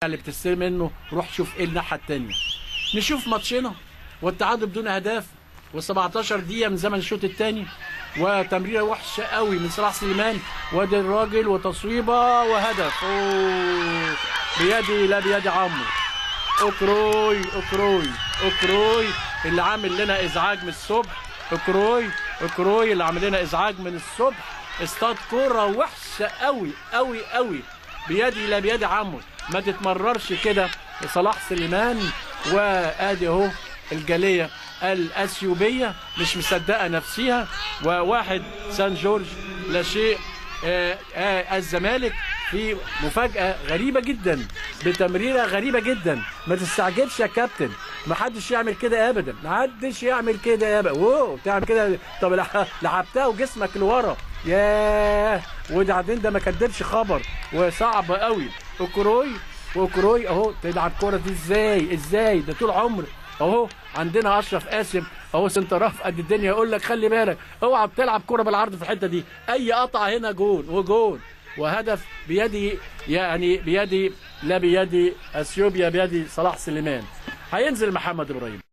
اللي بتستلم منه روح شوف ايه الناحيه الثانيه. نشوف ماتشنا والتعادل بدون اهداف و17 دقيقه من زمن الشوط الثاني، وتمريره وحشه قوي من صلاح سليمان، وادي الراجل وتصويبه وهدف. اوه بيدي لا بيدي عمرو. اوكروي اوكروي اوكروي اللي عامل لنا ازعاج من الصبح. اوكروي اللي عامل لنا ازعاج من الصبح. اصطاد كوره وحشه قوي قوي قوي بيدي لا بيدي عمرو. ما تتمررش كده صلاح سليمان. وادي اهو الجاليه الاثيوبيه مش مصدقه نفسها، وواحد سان جورج لا شيء. الزمالك في مفاجاه غريبه جدا بتمريره غريبه جدا. ما تستعجبش يا كابتن، ما حدش يعمل كده ابدا، ما حدش يعمل كده ابدا. اوه تعمل كده؟ طب لعبتها وجسمك لورا ياه. وبعدين ده ما كدبش خبر وصعب قوي. اوكروي اهو تلعب كوره دي ازاي ده طول عمر اهو. عندنا اشرف قاسم اهو سنتراف قد الدنيا، يقول لك خلي بالك اوعى بتلعب كوره بالعرض في الحته دي، اي قطعه هنا جون وجون وهدف بيدي، يعني بيدي لا بيدي اثيوبيا بيدي صلاح سليمان. هينزل محمد ابراهيم.